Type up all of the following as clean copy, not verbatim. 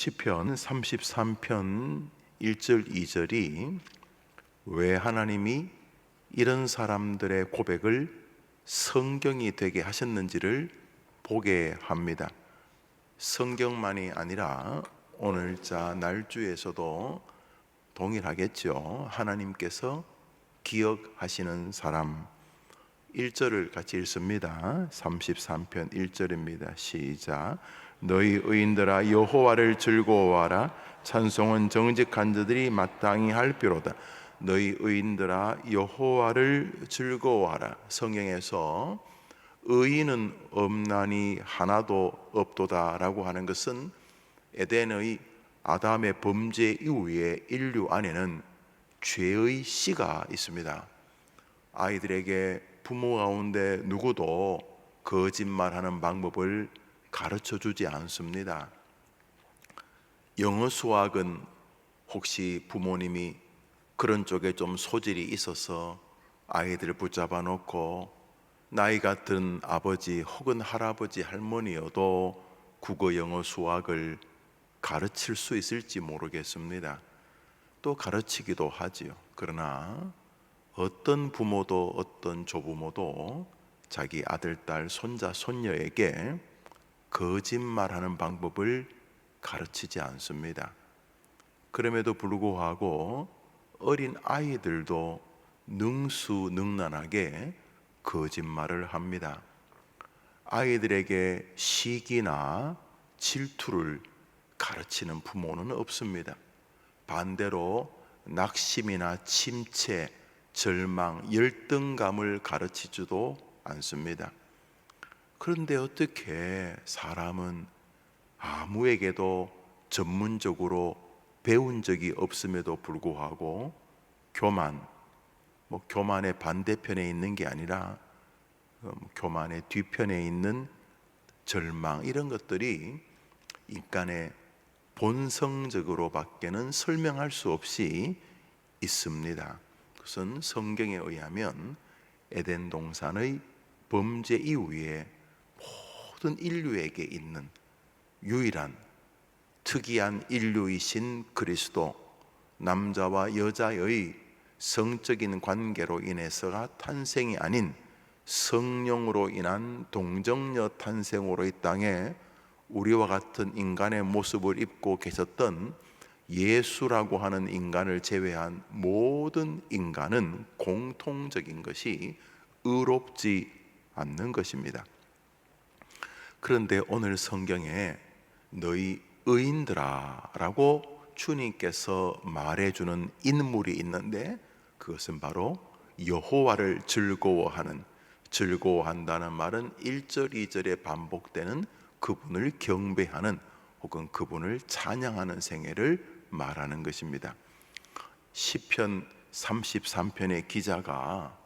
시편 33편 1절 2절이 왜 하나님이 이런 사람들의 고백을 성경이 되게 하셨는지를 보게 합니다. 성경만이 아니라 오늘자 날주에서도 동일하겠죠. 하나님께서 기억하시는 사람. 1절을 같이 읽습니다. 33편 1절입니다. 시작. 너희 의인들아 여호와를 즐거워하라. 찬송은 정직한 자들이 마땅히 할비로다. 너희 의인들아 여호와를 즐거워하라. 성경에서 의인은 없나니 하나도 없도다라고 하는 것은 에덴의 아담의 범죄 이후에 인류 안에는 죄의 씨가 있습니다. 아이들에게 부모 가운데 누구도 거짓말하는 방법을 가르쳐 주지 않습니다. 영어 수학은 혹시 부모님이 그런 쪽에 좀 소질이 있어서 아이들을 붙잡아 놓고 나이 같은 아버지 혹은 할아버지 할머니여도 국어 영어 수학을 가르칠 수 있을지 모르겠습니다. 또 가르치기도 하지요. 그러나 어떤 부모도 어떤 조부모도 자기 아들, 딸, 손자, 손녀에게 거짓말하는 방법을 가르치지 않습니다. 그럼에도 불구하고 어린 아이들도 능수능란하게 거짓말을 합니다. 아이들에게 시기나 질투를 가르치는 부모는 없습니다. 반대로 낙심이나 침체, 절망, 열등감을 가르치지도 않습니다. 그런데 어떻게 사람은 아무에게도 전문적으로 배운 적이 없음에도 불구하고 교만의 반대편에 있는 게 아니라 교만의 뒤편에 있는 절망, 이런 것들이 인간의 본성적으로 밖에는 설명할 수 없이 있습니다. 그것은 성경에 의하면 에덴 동산의 범죄 이후에 모든 인류에게 있는 유일한 특이한 인류이신 그리스도, 남자와 여자의 성적인 관계로 인해서가 탄생이 아닌 성령으로 인한 동정녀 탄생으로 이 땅에 우리와 같은 인간의 모습을 입고 계셨던 예수라고 하는 인간을 제외한 모든 인간은 공통적인 것이 의롭지 않는 것입니다. 그런데 오늘 성경에 너희 의인들아 라고 주님께서 말해주는 인물이 있는데, 그것은 바로 여호와를 즐거워한다는 말은 1절 2절에 반복되는 그분을 경배하는 혹은 그분을 찬양하는 생애를 말하는 것입니다. 시편 33편의 기자가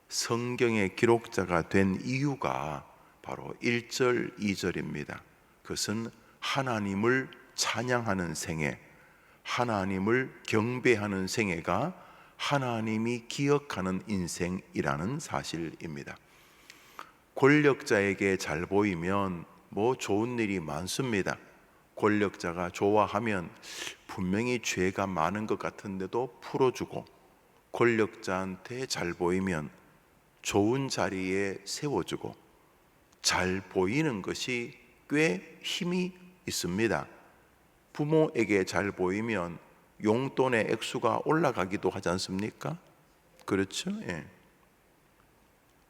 성경의 기록자가 된 이유가 바로 1절 2절입니다. 그것은 하나님을 찬양하는 생애, 하나님을 경배하는 생애가 하나님이 기억하는 인생이라는 사실입니다. 권력자에게 잘 보이면 좋은 일이 많습니다. 권력자가 좋아하면 분명히 죄가 많은 것 같은데도 풀어주고, 권력자한테 잘 보이면 좋은 자리에 세워주고, 잘 보이는 것이 꽤 힘이 있습니다. 부모에게 잘 보이면 용돈의 액수가 올라가기도 하지 않습니까? 그렇죠? 예.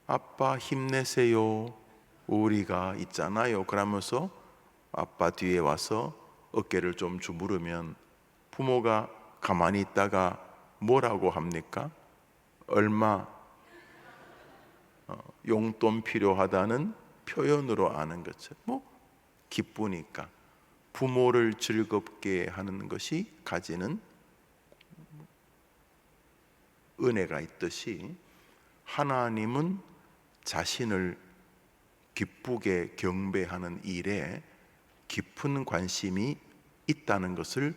아빠 힘내세요, 우리가 있잖아요. 그러면서 아빠 뒤에 와서 어깨를 좀 주무르면 부모가 가만히 있다가 뭐라고 합니까? 얼마 용돈 필요하다는 표현으로 아는 거죠. 기쁘니까. 부모를 즐겁게 하는 것이 가지는 은혜가 있듯이, 하나님은 자신을 기쁘게 경배하는 일에 깊은 관심이 있다는 것을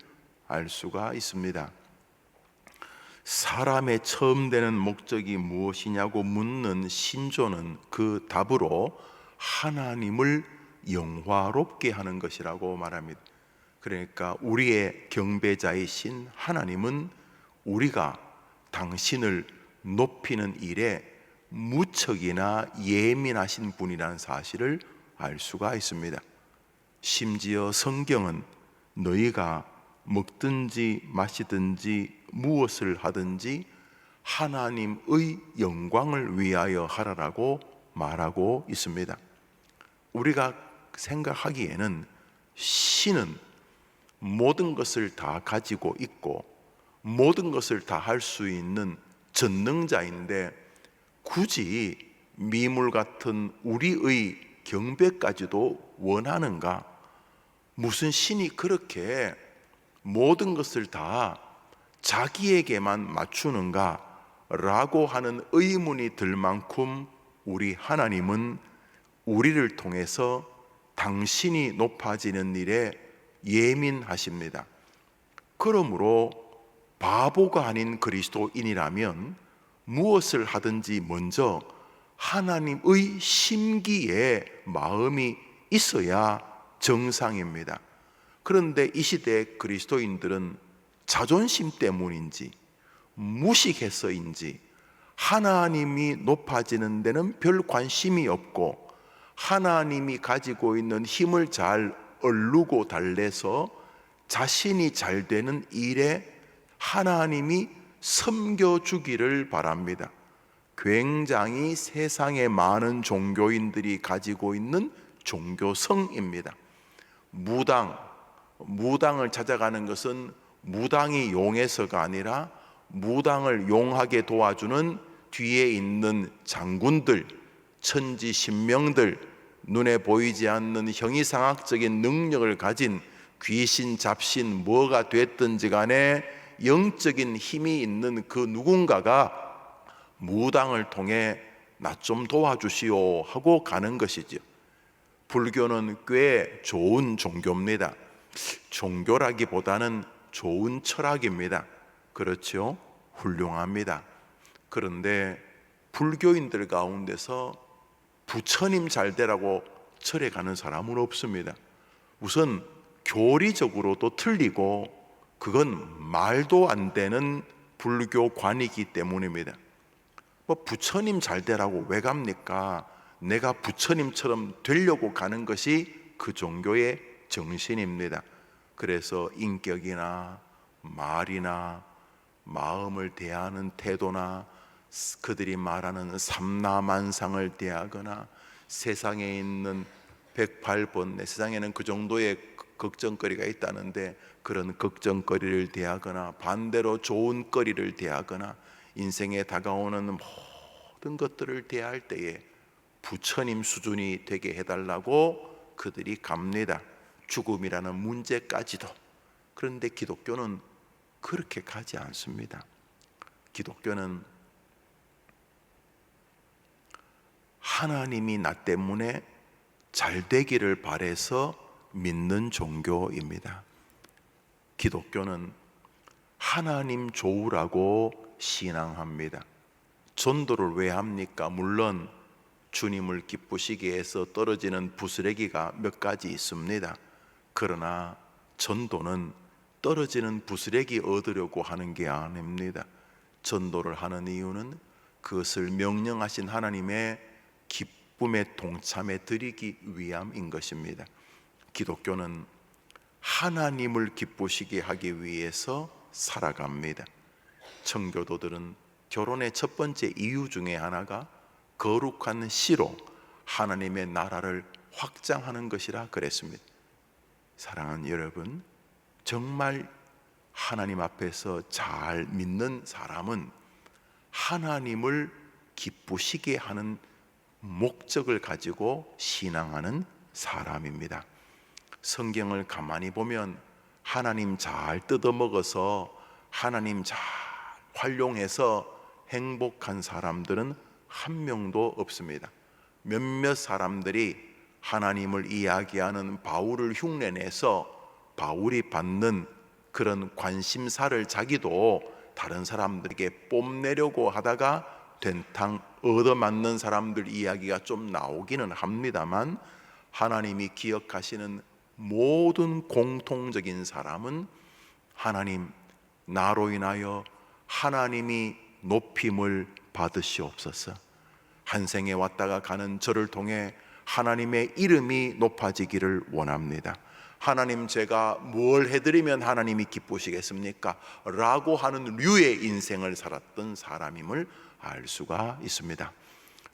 알 수가 있습니다. 사람의 처음 되는 목적이 무엇이냐고 묻는 신조는 그 답으로 하나님을 영화롭게 하는 것이라고 말합니다. 그러니까 우리의 경배자이신 하나님은 우리가 당신을 높이는 일에 무척이나 예민하신 분이라는 사실을 알 수가 있습니다. 심지어 성경은 너희가 먹든지 마시든지 무엇을 하든지 하나님의 영광을 위하여 하라라고 말하고 있습니다. 우리가 생각하기에는 신은 모든 것을 다 가지고 있고 모든 것을 다 할 수 있는 전능자인데 굳이 미물 같은 우리의 경배까지도 원하는가? 무슨 신이 그렇게 모든 것을 다 자기에게만 맞추는가? 라고 하는 의문이 들 만큼 우리 하나님은 우리를 통해서 당신이 높아지는 일에 예민하십니다. 그러므로 바보가 아닌 그리스도인이라면 무엇을 하든지 먼저 하나님의 심기에 마음이 있어야 정상입니다. 그런데 이 시대 그리스도인들은 자존심 때문인지 무식해서인지 하나님이 높아지는 데는 별 관심이 없고 하나님이 가지고 있는 힘을 잘 얼르고 달래서 자신이 잘 되는 일에 하나님이 섬겨주기를 바랍니다. 굉장히 세상에 많은 종교인들이 가지고 있는 종교성입니다. 무당을 찾아가는 것은 무당이 용해서가 아니라 무당을 용하게 도와주는 뒤에 있는 장군들, 천지신명들, 눈에 보이지 않는 형이상학적인 능력을 가진 귀신, 잡신, 뭐가 됐든지 간에 영적인 힘이 있는 그 누군가가 무당을 통해 나 좀 도와주시오 하고 가는 것이죠. 불교는 꽤 좋은 종교입니다. 종교라기보다는 좋은 철학입니다. 그렇죠? 훌륭합니다. 그런데 불교인들 가운데서 부처님 잘 되라고 절에 가는 사람은 없습니다. 우선 교리적으로도 틀리고 그건 말도 안 되는 불교관이기 때문입니다. 부처님 잘 되라고 왜 갑니까? 내가 부처님처럼 되려고 가는 것이 그 종교의 정신입니다. 그래서 인격이나 말이나 마음을 대하는 태도나 그들이 말하는 삼라만상을 대하거나 세상에 있는 108번뇌, 세상에는 그 정도의 걱정거리가 있다는데 그런 걱정거리를 대하거나 반대로 좋은 거리를 대하거나 인생에 다가오는 모든 것들을 대할 때에 부처님 수준이 되게 해달라고 그들이 갑니다. 죽음이라는 문제까지도. 그런데 기독교는 그렇게 가지 않습니다. 기독교는 하나님이 나 때문에 잘 되기를 바라서 믿는 종교입니다. 기독교는 하나님 좋으라고 신앙합니다. 전도를 왜 합니까? 물론 주님을 기쁘시게 해서 떨어지는 부스레기가 몇 가지 있습니다. 그러나 전도는 떨어지는 부스레기 얻으려고 하는 게 아닙니다. 전도를 하는 이유는 그것을 명령하신 하나님의 기쁨에 동참해 드리기 위함인 것입니다. 기독교는 하나님을 기쁘시게 하기 위해서 살아갑니다. 청교도들은 결혼의 첫 번째 이유 중에 하나가 거룩한 씨로 하나님의 나라를 확장하는 것이라 그랬습니다. 사랑하는 여러분, 정말 하나님 앞에서 잘 믿는 사람은 하나님을 기쁘시게 하는 목적을 가지고 신앙하는 사람입니다. 성경을 가만히 보면 하나님 잘 뜯어먹어서 하나님 잘 활용해서 행복한 사람들은 한 명도 없습니다. 몇몇 사람들이 하나님을 이야기하는 바울을 흉내내서 바울이 받는 그런 관심사를 자기도 다른 사람들에게 뽐내려고 하다가 된탕 얻어맞는 사람들 이야기가 좀 나오기는 합니다만 하나님이 기억하시는 모든 공통적인 사람은 하나님, 나로 인하여 하나님이 높임을 받으시옵소서. 한 생에 왔다가 가는 저를 통해 하나님의 이름이 높아지기를 원합니다. 하나님, 제가 뭘 해드리면 하나님이 기쁘시겠습니까? 라고 하는 류의 인생을 살았던 사람임을 알 수가 있습니다.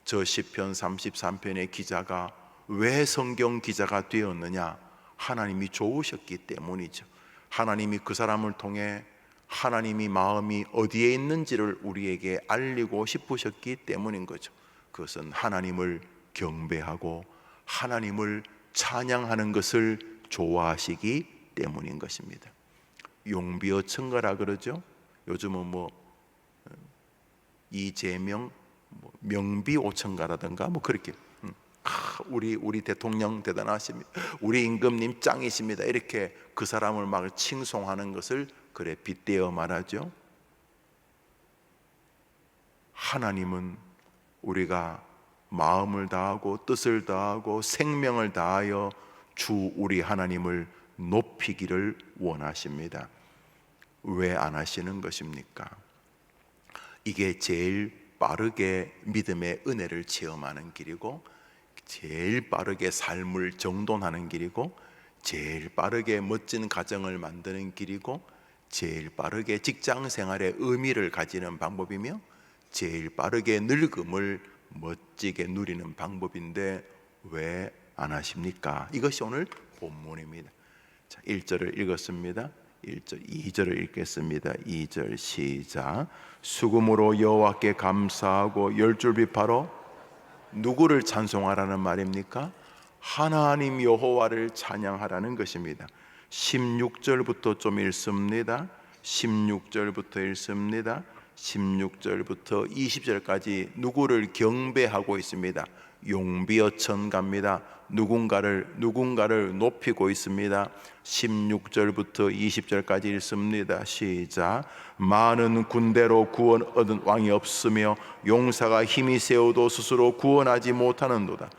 저 시편 33편의 기자가 왜 성경 기자가 되었느냐? 하나님이 좋으셨기 때문이죠. 하나님이 그 사람을 통해 하나님이 마음이 어디에 있는지를 우리에게 알리고 싶으셨기 때문인 거죠. 그것은 하나님을 경배하고 하나님을 찬양하는 것을 좋아하시기 때문인 것입니다. 용비어 청가라 그러죠. 요즘은 이재명 명비오청가라든가 그렇게 우리 대통령 대단하십니다, 우리 임금님 짱이십니다, 이렇게 그 사람을 막 칭송하는 것을 그래 빗대어 말하죠. 하나님은 우리가 마음을 다하고 뜻을 다하고 생명을 다하여 주 우리 하나님을 높이기를 원하십니다. 왜 안 하시는 것입니까? 이게 제일 빠르게 믿음의 은혜를 체험하는 길이고, 제일 빠르게 삶을 정돈하는 길이고, 제일 빠르게 멋진 가정을 만드는 길이고, 제일 빠르게 직장 생활의 의미를 가지는 방법이며, 제일 빠르게 늙음을 멋지게 누리는 방법인데 왜 안 하십니까? 이것이 오늘 본문입니다. 자, 1절을 읽었습니다. 1절, 2절을 읽겠습니다. 2절 시작. 수금으로 여호와께 감사하고 10줄비파로 누구를 찬송하라는 말입니까? 하나님 여호와를 찬양하라는 것입니다. 16절부터 좀 읽습니다. 16절부터 읽습니다. 16절부터 20절까지 누구를 경배하고 있습니다. 용비어천가입니다. 누군가를 높이고 있습니다. 16절부터 20절까지 읽습니다. 시작. 많은 군대로 구원 얻은 왕이 없으며 용사가 힘이 세워도 스스로 구원하지 못하는도다.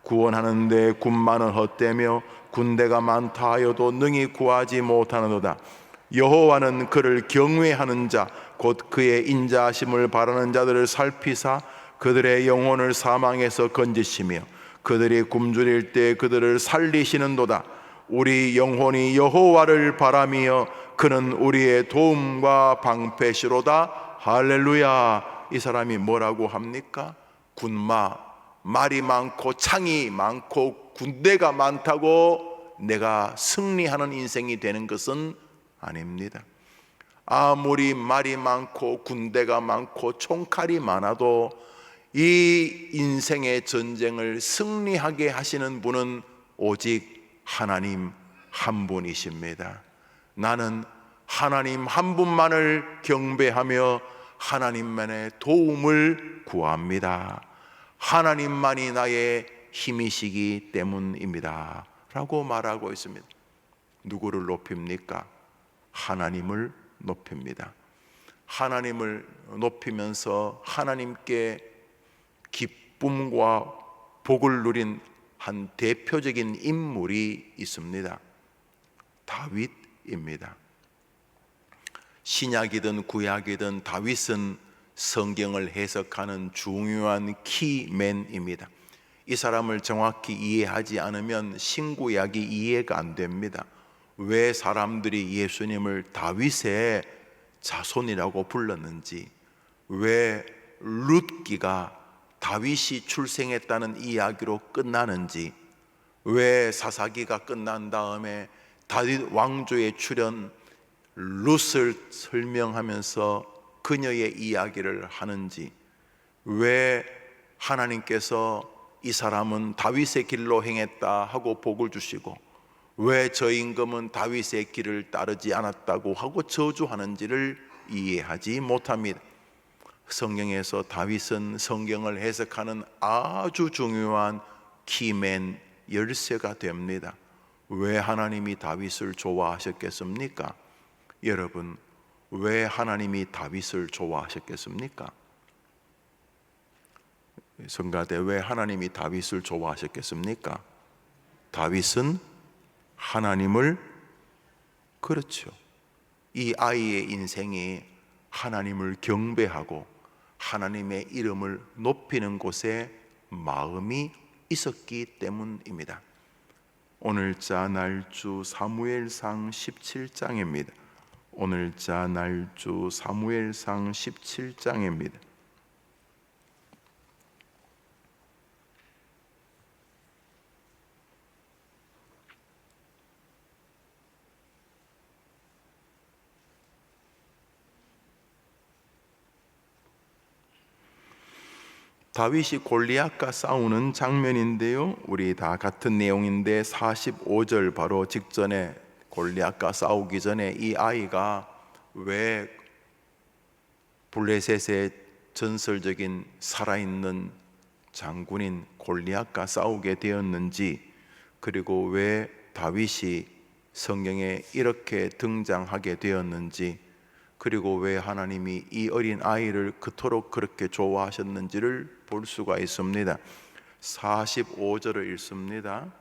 구원하는데 군마는 헛되며 군대가 많다 하여도 능히 구하지 못하는도다. 여호와는 그를 경외하는 자 곧 그의 인자하심을 바라는 자들을 살피사 그들의 영혼을 사망에서 건지시며 그들이 굶주릴 때 그들을 살리시는도다. 우리 영혼이 여호와를 바라며 그는 우리의 도움과 방패시로다. 할렐루야. 이 사람이 뭐라고 합니까? 군마, 말이 많고 창이 많고 군대가 많다고 내가 승리하는 인생이 되는 것은 아닙니다. 아무리 말이 많고 군대가 많고 총칼이 많아도 이 인생의 전쟁을 승리하게 하시는 분은 오직 하나님 한 분이십니다. 나는 하나님 한 분만을 경배하며 하나님만의 도움을 구합니다. 하나님만이 나의 힘이시기 때문입니다 라고 말하고 있습니다. 누구를 높입니까? 하나님을 높입니다. 하나님을 높이면서 하나님께 기쁨과 복을 누린 한 대표적인 인물이 있습니다. 다윗입니다. 신약이든 구약이든 다윗은 성경을 해석하는 중요한 키맨입니다. 이 사람을 정확히 이해하지 않으면 신구약이 이해가 안 됩니다. 왜 사람들이 예수님을 다윗의 자손이라고 불렀는지, 왜 룻기가 다윗이 출생했다는 이야기로 끝나는지, 왜 사사기가 끝난 다음에 다윗 왕조에 출현 룻을 설명하면서 그녀의 이야기를 하는지, 왜 하나님께서 이 사람은 다윗의 길로 행했다 하고 복을 주시고 왜 저 임금은 다윗의 길을 따르지 않았다고 하고 저주하는지를 이해하지 못합니다. 성경에서 다윗은 성경을 해석하는 아주 중요한 키맨 열쇠가 됩니다. 왜 하나님이 다윗을 좋아하셨겠습니까? 여러분, 왜 하나님이 다윗을 좋아하셨겠습니까? 성가대, 왜 하나님이 다윗을 좋아하셨겠습니까? 다윗은 하나님을, 그렇죠. 이 아이의 인생이 하나님을 경배하고 하나님의 이름을 높이는 곳에 마음이 있었기 때문입니다. 오늘자 날주 사무엘상 17장입니다. 오늘자 날주 사무엘상 17장입니다. 다윗이 골리앗과 싸우는 장면인데요, 우리 다 같은 내용인데 45절 바로 직전에 골리앗과 싸우기 전에 이 아이가 왜 블레셋의 전설적인 살아있는 장군인 골리앗과 싸우게 되었는지, 그리고 왜 다윗이 성경에 이렇게 등장하게 되었는지, 그리고 왜 하나님이 이 어린 아이를 그토록 그렇게 좋아하셨는지를 볼 수가 있습니다. 45절을 읽습니다.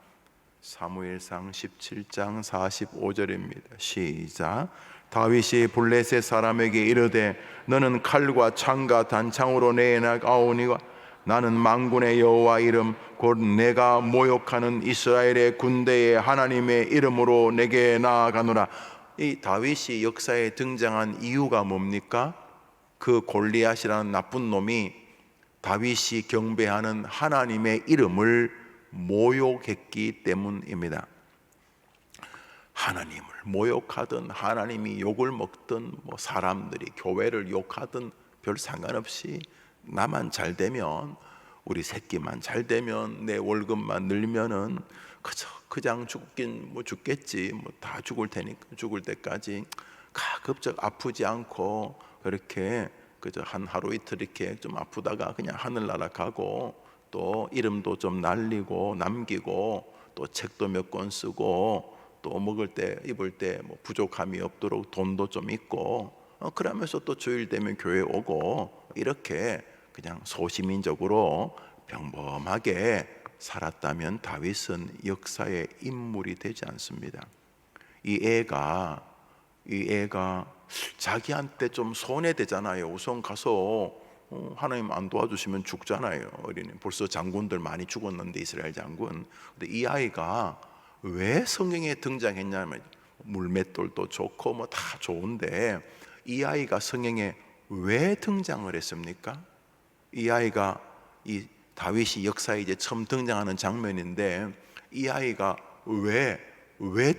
사무엘상 17장 45절입니다. 시작. 다윗이 블레셋 사람에게 이르되 너는 칼과 창과 단창으로 내게 나가오니와 나는 만군의 여호와 이름 곧 내가 모욕하는 이스라엘의 군대의 하나님의 이름으로 내게 나아가노라. 이 다윗이 역사에 등장한 이유가 뭡니까? 그 골리앗이라는 나쁜 놈이 다윗이 경배하는 하나님의 이름을 모욕했기 때문입니다. 하나님을 모욕하든 하나님이 욕을 먹든 사람들이 교회를 욕하든 별 상관없이 나만 잘 되면, 우리 새끼만 잘 되면, 내 월급만 늘면은 그냥 죽긴 죽겠지, 다 죽을 테니까 죽을 때까지 가급적 아프지 않고 그렇게 그저 한 하루 이틀 이렇게 좀 아프다가 그냥 하늘나라 가고, 또 이름도 좀 날리고 남기고, 또 책도 몇 권 쓰고, 또 먹을 때 입을 때 부족함이 없도록 돈도 좀 있고, 그러면서 또 주일 되면 교회 오고, 이렇게 그냥 소시민적으로 평범하게 살았다면 다윗은 역사의 인물이 되지 않습니다. 이 애가 자기한테 좀 손해되잖아요. 우선 가서 하나님 안 도와주시면 죽잖아요. 어린이 벌써 장군들 많이 죽었는데, 이스라엘 장군. 근데 이 아이가 왜 성경에 등장했냐면, 물맷돌도 좋고 다 좋은데 이 아이가 성경에 왜 등장을 했습니까? 이 아이가, 이 다윗이 역사에 이제 처음 등장하는 장면인데, 이 아이가 왜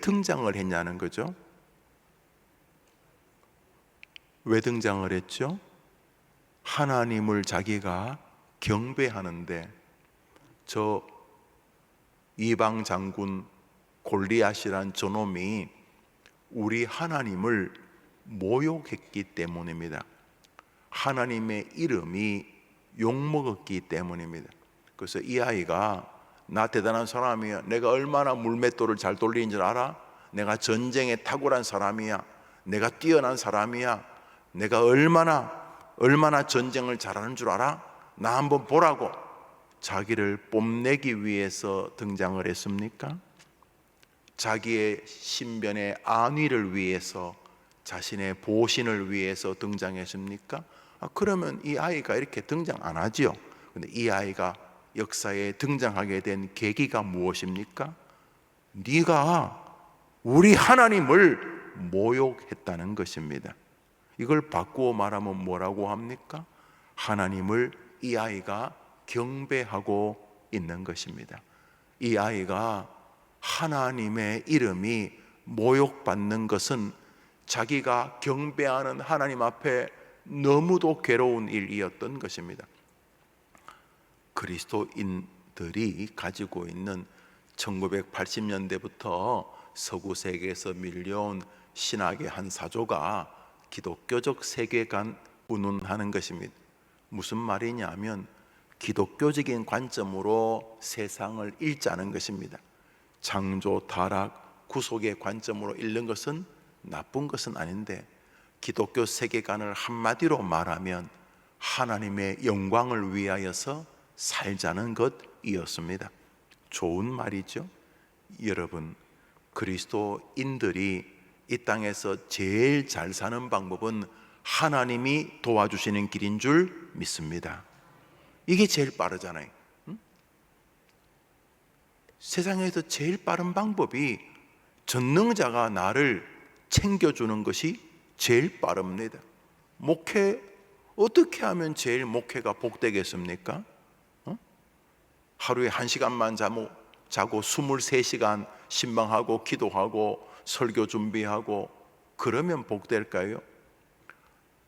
등장을 했냐는 거죠. 왜 등장을 했죠? 하나님을 자기가 경배하는데, 저 이방 장군 골리앗이란 저놈이 우리 하나님을 모욕했기 때문입니다. 하나님의 이름이 욕먹었기 때문입니다. 그래서 이 아이가 나 대단한 사람이야, 내가 얼마나 물맷돌을 잘 돌리는 줄 알아? 내가 전쟁에 탁월한 사람이야, 내가 뛰어난 사람이야, 내가 얼마나 전쟁을 잘하는 줄 알아? 나 한번 보라고 자기를 뽐내기 위해서 등장을 했습니까? 자기의 신변의 안위를 위해서, 자신의 보신을 위해서 등장했습니까? 그러면 이 아이가 이렇게 등장 안 하지요. 근데 이 아이가 역사에 등장하게 된 계기가 무엇입니까? 네가 우리 하나님을 모욕했다는 것입니다. 이걸 바꾸어 말하면 뭐라고 합니까? 하나님을 이 아이가 경배하고 있는 것입니다. 이 아이가 하나님의 이름이 모욕받는 것은 자기가 경배하는 하나님 앞에 너무도 괴로운 일이었던 것입니다. 그리스도인들이 가지고 있는 1980년대부터 서구 세계에서 밀려온 신학의 한 사조가 기독교적 세계관 운운하는 것입니다. 무슨 말이냐면 기독교적인 관점으로 세상을 읽자는 것입니다. 창조, 타락, 구속의 관점으로 읽는 것은 나쁜 것은 아닌데, 기독교 세계관을 한마디로 말하면 하나님의 영광을 위하여서 살자는 것이었습니다. 좋은 말이죠. 여러분, 그리스도인들이 이 땅에서 제일 잘 사는 방법은 하나님이 도와주시는 길인 줄 믿습니다. 이게 제일 빠르잖아요. 세상에서 제일 빠른 방법이 전능자가 나를 챙겨주는 것이 제일 빠릅니다. 목회, 어떻게 하면 제일 목회가 복되겠습니까? 하루에 1시간만 자고 23시간 신방하고 기도하고 설교 준비하고 그러면 복될까요?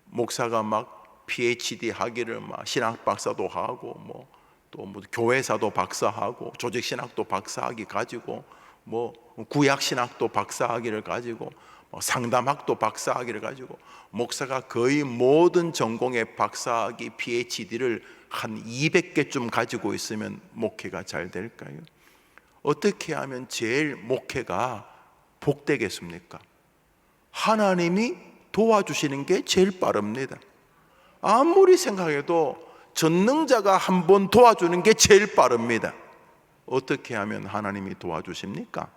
목사가 막 PhD 학위를 막 신학 박사도 하고 또 교회사도 박사하고 조직신학도 박사학위 가지고 구약신학도 박사학위를 가지고 상담학도 박사학위를 가지고 목사가 거의 모든 전공의 박사학위 PhD를 한 200개쯤 가지고 있으면 목회가 잘 될까요? 어떻게 하면 제일 목회가 복되겠습니까? 하나님이 도와주시는 게 제일 빠릅니다. 아무리 생각해도 전능자가 한번 도와주는 게 제일 빠릅니다. 어떻게 하면 하나님이 도와주십니까?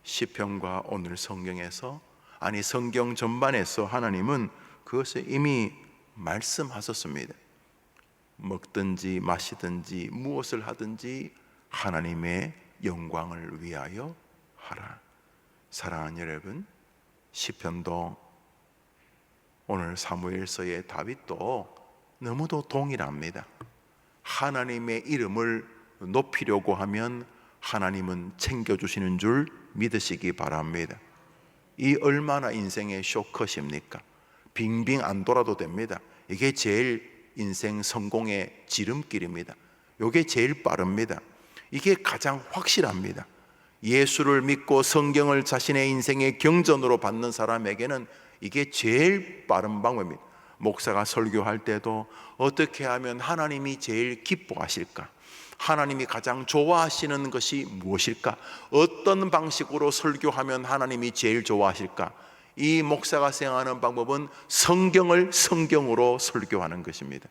시편과 오늘 성경에서, 아니 성경 전반에서 하나님은 그것을 이미 말씀하셨습니다. 먹든지 마시든지 무엇을 하든지 하나님의 영광을 위하여 하라. 사랑하는 여러분, 시편도 오늘 사무엘서의 다윗도 너무도 동일합니다. 하나님의 이름을 높이려고 하면 하나님은 챙겨주시는 줄 믿으시기 바랍니다. 이 얼마나 인생의 쇼컷입니까? 빙빙 안 돌아도 됩니다. 이게 제일 인생 성공의 지름길입니다. 이게 제일 빠릅니다. 이게 가장 확실합니다. 예수를 믿고 성경을 자신의 인생의 경전으로 받는 사람에게는 이게 제일 빠른 방법입니다. 목사가 설교할 때도 어떻게 하면 하나님이 제일 기뻐하실까? 하나님이 가장 좋아하시는 것이 무엇일까? 어떤 방식으로 설교하면 하나님이 제일 좋아하실까? 이 목사가 생각하는 방법은 성경을 성경으로 설교하는 것입니다.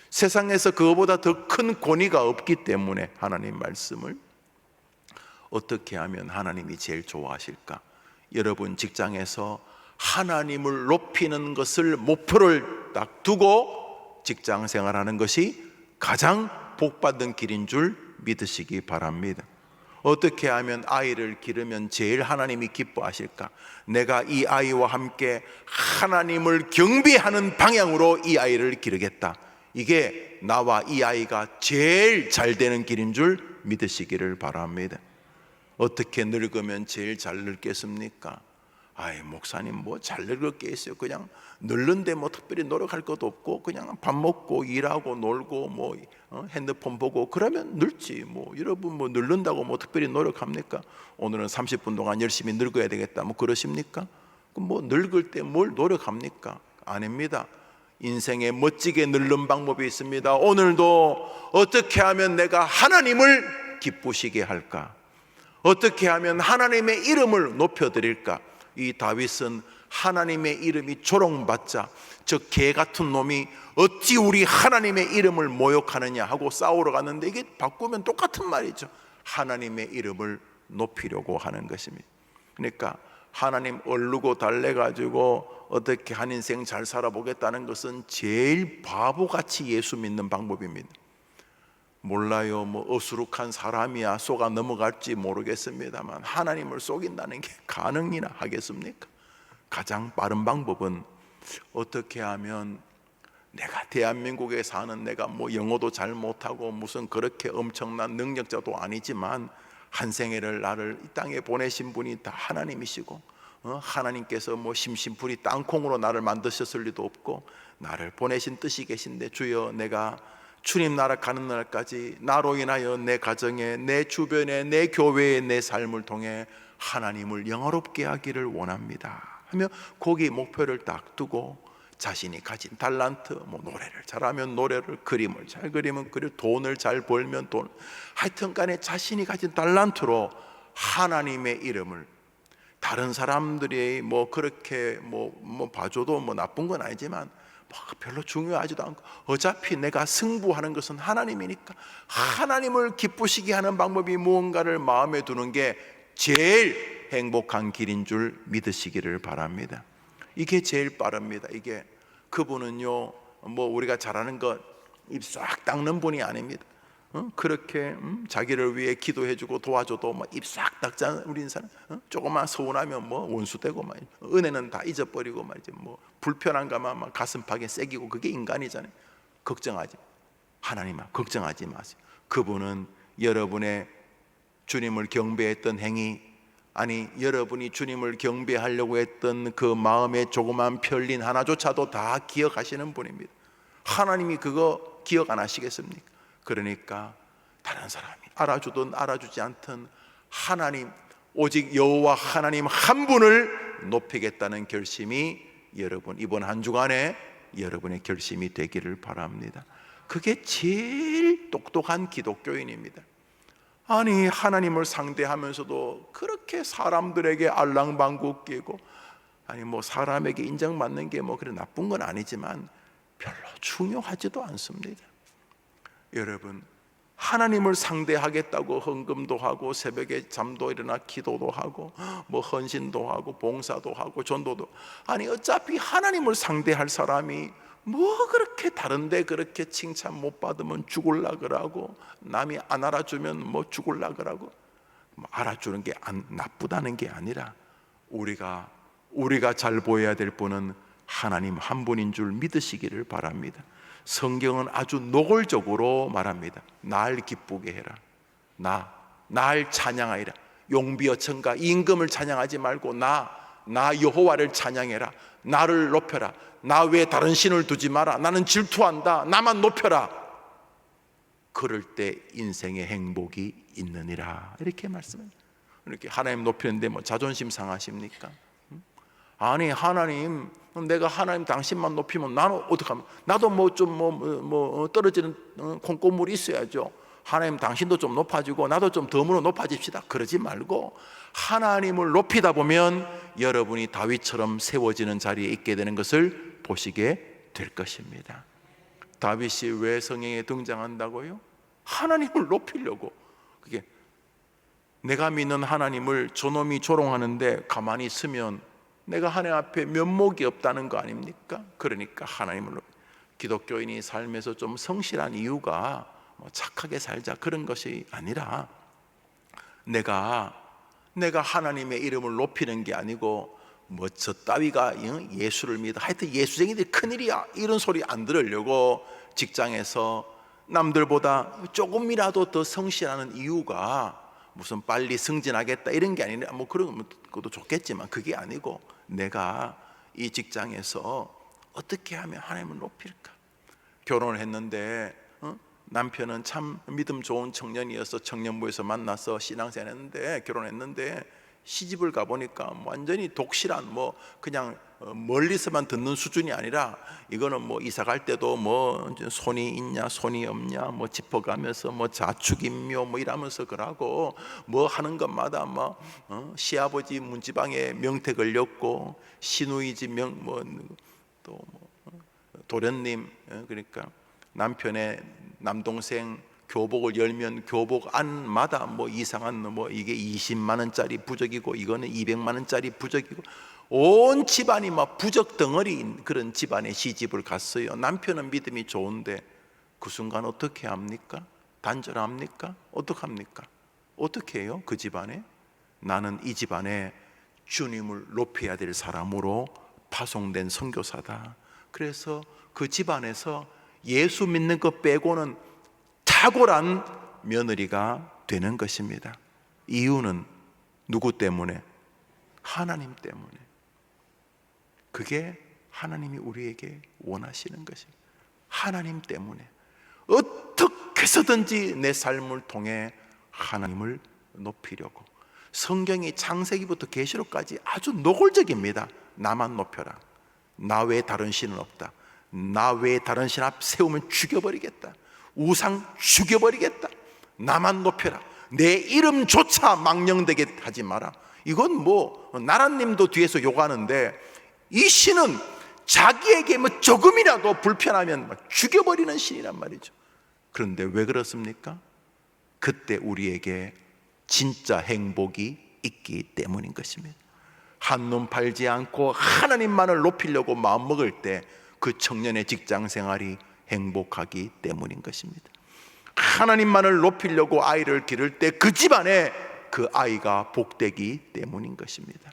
세상에서 그거보다 더 큰 권위가 없기 때문에 하나님 말씀을 어떻게 하면 하나님이 제일 좋아하실까? 여러분 직장에서 하나님을 높이는 것을 목표를 딱 두고 직장 생활하는 것이 가장 복받은 길인 줄 믿으시기 바랍니다. 어떻게 하면 아이를 기르면 제일 하나님이 기뻐하실까? 내가 이 아이와 함께 하나님을 경배하는 방향으로 이 아이를 기르겠다. 이게 나와 이 아이가 제일 잘 되는 길인 줄 믿으시기를 바랍니다. 어떻게 늙으면 제일 잘 늙겠습니까? 아이 목사님 뭐 잘 늙을 게 있어요. 그냥 늙는데 뭐 특별히 노력할 것도 없고 그냥 밥 먹고 일하고 놀고 핸드폰 보고 그러면 늙지. 여러분 늙는다고 특별히 노력합니까? 오늘은 30분 동안 열심히 늙어야 되겠다 그러십니까? 그럼 늙을 때 뭘 노력합니까? 아닙니다. 인생에 멋지게 늙는 방법이 있습니다. 오늘도 어떻게 하면 내가 하나님을 기쁘시게 할까? 어떻게 하면 하나님의 이름을 높여드릴까? 이 다윗은 하나님의 이름이 조롱받자 저 개 같은 놈이 어찌 우리 하나님의 이름을 모욕하느냐 하고 싸우러 갔는데 이게 바꾸면 똑같은 말이죠. 하나님의 이름을 높이려고 하는 것입니다. 그러니까 하나님 얼르고 달래가지고 어떻게 한 인생 잘 살아보겠다는 것은 제일 바보같이 예수 믿는 방법입니다. 몰라요. 어수룩한 사람이야 속아 넘어갈지 모르겠습니다만 하나님을 속인다는 게 가능이나 하겠습니까? 가장 빠른 방법은 어떻게 하면 내가 대한민국에 사는 내가 영어도 잘 못하고 무슨 그렇게 엄청난 능력자도 아니지만 한 생애를 나를 이 땅에 보내신 분이 다 하나님이시고 하나님께서 심심풀이 땅콩으로 나를 만드셨을 리도 없고 나를 보내신 뜻이 계신데 주여 내가 주님 나라 가는 날까지 나로 인하여 내 가정에 내 주변에 내 교회에 내 삶을 통해 하나님을 영화롭게 하기를 원합니다 하며 거기 목표를 딱 두고 자신이 가진 달란트 노래를 잘하면 노래를, 그림을 잘 그리면 그림, 돈을 잘 벌면 돈, 하여튼 간에 자신이 가진 달란트로 하나님의 이름을 다른 사람들이 그렇게 봐줘도 나쁜 건 아니지만 별로 중요하지도 않고 어차피 내가 승부하는 것은 하나님이니까 하나님을 기쁘시게 하는 방법이 무언가를 마음에 두는 게 제일 행복한 길인 줄 믿으시기를 바랍니다. 이게 제일 빠릅니다. 이게 그분은요, 뭐 우리가 잘하는 것 입 싹 닦는 분이 아닙니다. 그렇게 자기를 위해 기도해주고 도와줘도 뭐 입 싹 닦지 않은 우리 인사는 조금만 서운하면 뭐 원수되고 막 은혜는 다 잊어버리고 말이지, 뭐 불편한 것만 막 가슴팍에 새기고, 그게 인간이잖아요. 걱정하지, 하나님아 걱정하지 마세요. 그분은 여러분의 주님을 경배했던 행위, 아니 여러분이 주님을 경배하려고 했던 그 마음의 조그만 편린 하나조차도 다 기억하시는 분입니다. 하나님이 그거 기억 안 하시겠습니까? 그러니까 다른 사람이 알아주든 알아주지 않든 하나님, 오직 여호와 하나님 한 분을 높이겠다는 결심이 여러분 이번 한 주간에 여러분의 결심이 되기를 바랍니다. 그게 제일 똑똑한 기독교인입니다. 아니 하나님을 상대하면서도 그렇게 사람들에게 알랑방구 끼고, 아니 뭐 사람에게 인정받는 게 뭐 그래 나쁜 건 아니지만 별로 중요하지도 않습니다. 여러분, 하나님을 상대하겠다고 헌금도 하고 새벽에 잠도 일어나 기도도 하고 뭐 헌신도 하고 봉사도 하고 전도도, 아니 어차피 하나님을 상대할 사람이 뭐 그렇게 다른데 그렇게 칭찬 못 받으면 죽을라 그러고, 남이 안 알아주면 뭐 죽을라 그러고, 뭐 알아주는 게 나쁘다는 게 아니라 우리가 잘 보여야 될 분은 하나님 한 분인 줄 믿으시기를 바랍니다. 성경은 아주 노골적으로 말합니다. 날 기쁘게 해라, 날 찬양하리라. 용비어 천가 임금을 찬양하지 말고 나 여호와를 찬양해라. 나를 높여라. 나 외에 다른 신을 두지 마라. 나는 질투한다. 나만 높여라. 그럴 때 인생의 행복이 있느니라, 이렇게 말씀합니다. 이렇게 하나님 높이는데 뭐 자존심 상하십니까? 아니 하나님, 내가 하나님 당신만 높이면 나는 어떡하면, 나도 뭐 좀 떨어지는 콩고물이 있어야죠. 하나님 당신도 좀 높아지고 나도 좀 덤으로 높아집시다, 그러지 말고 하나님을 높이다 보면 여러분이 다윗처럼 세워지는 자리에 있게 되는 것을 보시게 될 것입니다. 다윗이 왜 성경에 등장한다고요? 하나님을 높이려고. 그게 내가 믿는 하나님을 저놈이 조롱하는데 가만히 있으면 내가 하나님 앞에 면목이 없다는 거 아닙니까? 그러니까 하나님을, 기독교인이 삶에서 좀 성실한 이유가 뭐 착하게 살자 그런 것이 아니라 내가 하나님의 이름을 높이는 게 아니고 뭐 저 따위가 예수를 믿어, 하여튼 예수쟁이들이 큰일이야 이런 소리 안 들으려고 직장에서 남들보다 조금이라도 더 성실하는 이유가 무슨 빨리 승진하겠다 이런 게 아니라, 뭐 그런 것도 좋겠지만 그게 아니고 내가 이 직장에서 어떻게 하면 하나님을 높일까. 결혼을 했는데 남편은 참 믿음 좋은 청년이어서 청년부에서 만나서 신앙생활 했는데, 결혼했는데 시집을 가보니까 완전히 독실한, 뭐 그냥 멀리서만 듣는 수준이 아니라 이거는 뭐 이사 갈 때도 뭐 손이 있냐 손이 없냐 뭐 짚어가면서 뭐 자축인묘 뭐 이러면서 그러고, 뭐 하는 것마다 뭐 시아버지 문지방에 명태 걸렸고 시누이 집 또 도련님, 그러니까 남편의 남동생 교복을 열면 교복 안마다 뭐 이상한 뭐 이게 20만 원짜리 부적이고 이거는 200만 원짜리 부적이고, 온 집안이 막 부적 덩어리인 그런 집안에 시집을 갔어요. 남편은 믿음이 좋은데 그 순간 어떻게 합니까? 단절합니까? 어떡합니까? 어떻게 해요? 그 집안에 나는 이 집안에 주님을 높여야 될 사람으로 파송된 선교사다. 그래서 그 집안에서 예수 믿는 것 빼고는 탁월한 며느리가 되는 것입니다. 이유는 누구 때문에? 하나님 때문에. 그게 하나님이 우리에게 원하시는 것입니다. 하나님 때문에 어떻게 해서든지 내 삶을 통해 하나님을 높이려고. 성경이 창세기부터 계시록까지 아주 노골적입니다. 나만 높여라. 나 외에 다른 신은 없다. 나 외에 다른 신 앞 세우면 죽여버리겠다. 우상 죽여버리겠다. 나만 높여라. 내 이름조차 망령되게 하지 마라. 이건 뭐 나라님도 뒤에서 욕하는데, 이 신은 자기에게 뭐 조금이라도 불편하면 죽여버리는 신이란 말이죠. 그런데 왜 그렇습니까? 그때 우리에게 진짜 행복이 있기 때문인 것입니다. 한눈 팔지 않고 하나님만을 높이려고 마음먹을 때 그 청년의 직장 생활이 행복하기 때문인 것입니다. 하나님만을 높이려고 아이를 기를 때 그 집안에 그 아이가 복되기 때문인 것입니다.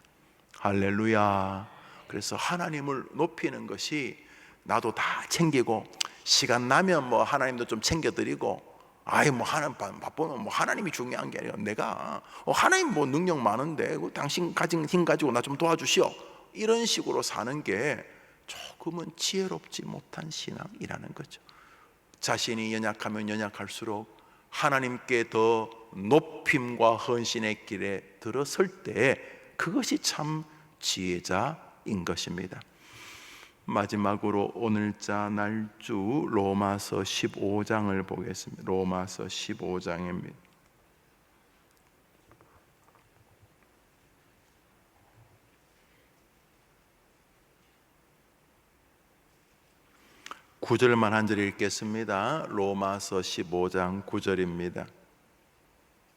할렐루야. 그래서 하나님을 높이는 것이 나도 다 챙기고 시간 나면 뭐 하나님도 좀 챙겨드리고 아이 뭐 하나님 바쁘면 뭐 하나님이 중요한 게 아니라 내가 하나님 뭐 능력 많은데 당신 가진 힘 가지고 나 좀 도와주시오, 이런 식으로 사는 게 조금은 지혜롭지 못한 신앙이라는 거죠. 자신이 연약하면 연약할수록 하나님께 더 높임과 헌신의 길에 들어설 때 그것이 참 지혜자인 것입니다. 마지막으로 오늘자 날주 로마서 15장을 보겠습니다. 로마서 15장입니다. 구절만 한 절 읽겠습니다. 로마서 15장 9절입니다.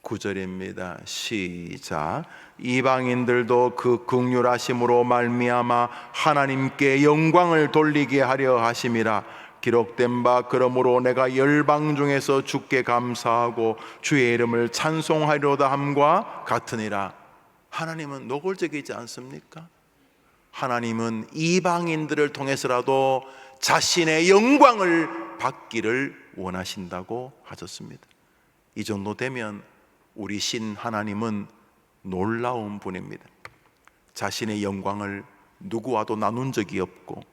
9절입니다. 시작. 이방인들도 그 긍휼하심으로 말미암아 하나님께 영광을 돌리게 하려 하심이라. 기록된 바 그러므로 내가 열방 중에서 주께 감사하고 주의 이름을 찬송하리로다 함과 같으니라. 하나님은 노골적이지 않습니까? 하나님은 이방인들을 통해서라도 자신의 영광을 받기를 원하신다고 하셨습니다. 이 정도 되면 우리 신 하나님은 놀라운 분입니다. 자신의 영광을 누구와도 나눈 적이 없고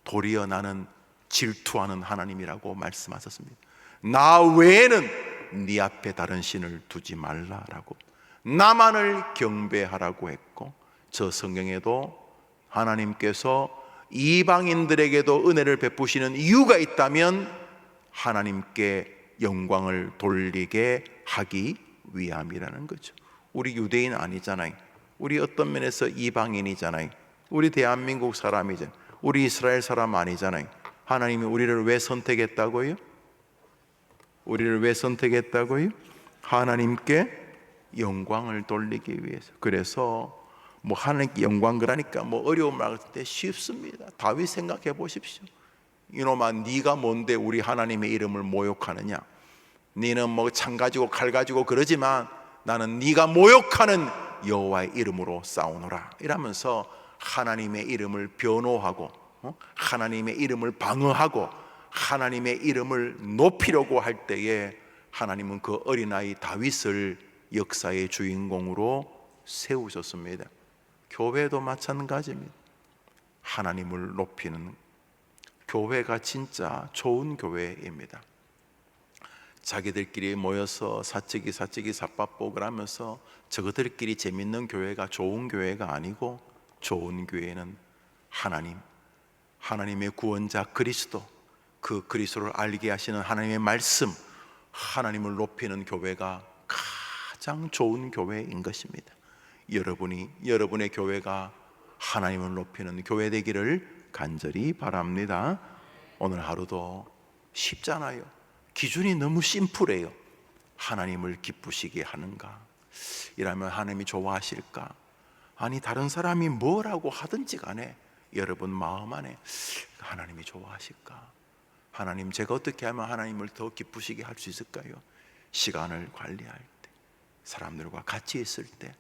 도리어 나는 질투하는 하나님이라고 말씀하셨습니다. 나 외에는 네 앞에 다른 신을 두지 말라라고, 나만을 경배하라고 했고, 저 성경에도 하나님께서 이방인들에게도 은혜를 베푸시는 이유가 있다면 하나님께 영광을 돌리게 하기 위함이라는 거죠. 우리 유대인 아니잖아요. 우리 어떤 면에서 이방인이잖아요. 우리 대한민국 사람이잖아요. 우리 이스라엘 사람 아니잖아요. 하나님이 우리를 왜 선택했다고요? 우리를 왜 선택했다고요? 하나님께 영광을 돌리기 위해서. 그래서 뭐 하나님께 영광 그러니까 뭐 어려운 말 할 때 쉽습니다. 다윗 생각해 보십시오. 이놈아, 네가 뭔데 우리 하나님의 이름을 모욕하느냐? 네는 뭐 창 가지고 칼 가지고 그러지만 나는 네가 모욕하는 여호와의 이름으로 싸우노라, 이러면서 하나님의 이름을 변호하고 하나님의 이름을 방어하고 하나님의 이름을 높이려고 할 때에 하나님은 그 어린아이 다윗을 역사의 주인공으로 세우셨습니다. 교회도 마찬가지입니다. 하나님을 높이는 교회가 진짜 좋은 교회입니다. 자기들끼리 모여서 사치기 삿바복을 하면서 저것들끼리 재밌는 교회가 좋은 교회가 아니고, 좋은 교회는 하나님의 구원자 그리스도, 그 그리스도를 알게 하시는 하나님의 말씀, 하나님을 높이는 교회가 가장 좋은 교회인 것입니다. 여러분의 교회가 하나님을 높이는 교회 되기를 간절히 바랍니다. 오늘 하루도 쉽잖아요. 기준이 너무 심플해요. 하나님을 기쁘시게 하는가? 이라면 하나님이 좋아하실까? 아니 다른 사람이 뭐라고 하든지 간에 여러분 마음 안에 하나님이 좋아하실까? 하나님, 제가 어떻게 하면 하나님을 더 기쁘시게 할 수 있을까요? 시간을 관리할 때, 사람들과 같이 있을 때,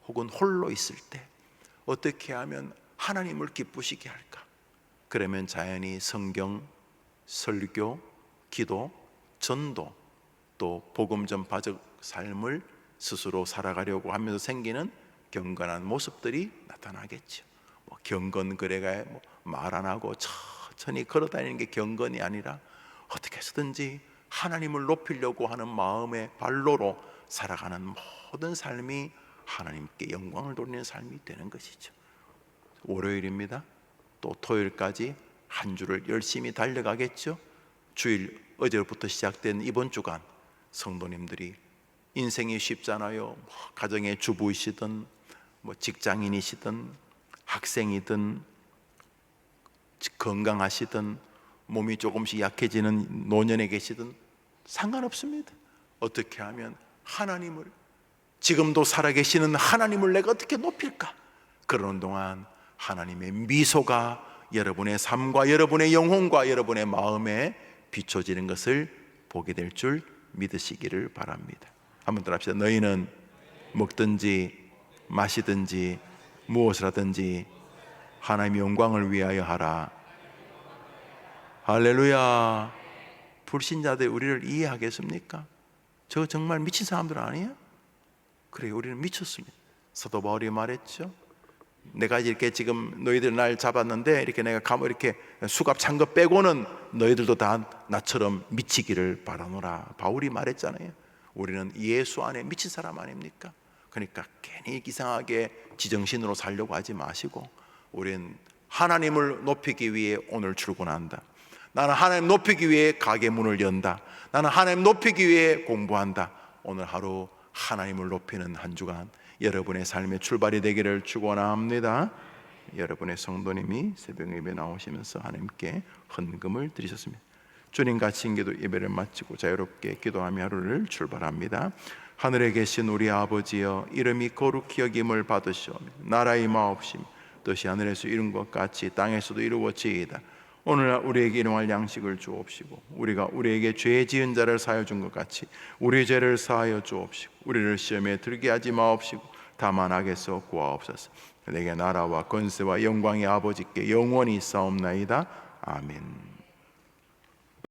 혹은 홀로 있을 때 어떻게 하면 하나님을 기쁘시게 할까? 그러면 자연히 성경, 설교, 기도, 전도, 또 복음 전파적 삶을 스스로 살아가려고 하면서 생기는 경건한 모습들이 나타나겠죠. 뭐 경건거래가 말 안 하고 천천히 걸어다니는 게 경건이 아니라 어떻게 해서든지 하나님을 높이려고 하는 마음의 발로로 살아가는 모든 삶이 하나님께 영광을 돌리는 삶이 되는 것이죠. 월요일입니다. 또 토요일까지 한 주를 열심히 달려가겠죠. 주일 어제부터 시작된 이번 주간 성도님들이 인생이 쉽잖아요. 가정의 주부이시든 직장인이시든 학생이든 건강하시든 몸이 조금씩 약해지는 노년에 계시든 상관없습니다. 어떻게 하면 하나님을 지금도 살아계시는 하나님을 내가 어떻게 높일까? 그러는 동안 하나님의 미소가 여러분의 삶과 여러분의 영혼과 여러분의 마음에 비춰지는 것을 보게 될 줄 믿으시기를 바랍니다. 한번 더 합시다. 너희는 먹든지 마시든지 무엇을 하든지 하나님의 영광을 위하여 하라. 할렐루야. 불신자들 우리를 이해하겠습니까? 저 정말 미친 사람들 아니에요? 그래, 우리는 미쳤습니다. 사도 바울이 말했죠. 내가 이렇게 지금 너희들 날 잡았는데 이렇게 내가 이렇게 수갑 찬 거 빼고는 너희들도 다 나처럼 미치기를 바라노라. 바울이 말했잖아요. 우리는 예수 안에 미친 사람 아닙니까? 그러니까 괜히 이상하게 지정신으로 살려고 하지 마시고, 우리는 하나님을 높이기 위해 오늘 출근한다. 나는 하나님 높이기 위해 가게 문을 연다. 나는 하나님 높이기 위해 공부한다. 오늘 하루 하나님을 높이는 한 주간 여러분의 삶의 출발이 되기를 축원합니다. 여러분의 성도님이 새벽 예배 나오시면서 하나님께 헌금을 드리셨습니다. 주님 같이 기도 예배를 마치고 자유롭게 기도하며 하루를 출발합니다. 하늘에 계신 우리 아버지여, 이름이 거룩히 여김을 받으시오며 나라의 마옵시며 뜻이 하늘에서 이룬 것 같이 땅에서도 이루어지이다. 오늘 우리에게 일용할 양식을 주옵시고, 우리가 우리에게 죄 지은 자를 사하여 준 것 같이 우리 죄를 사하여 주옵시고, 우리를 시험에 들게 하지 마옵시고 다만 악에서 구하옵소서. 내게 나라와 권세와 영광이 아버지께 영원히 있사옵나이다. 아멘.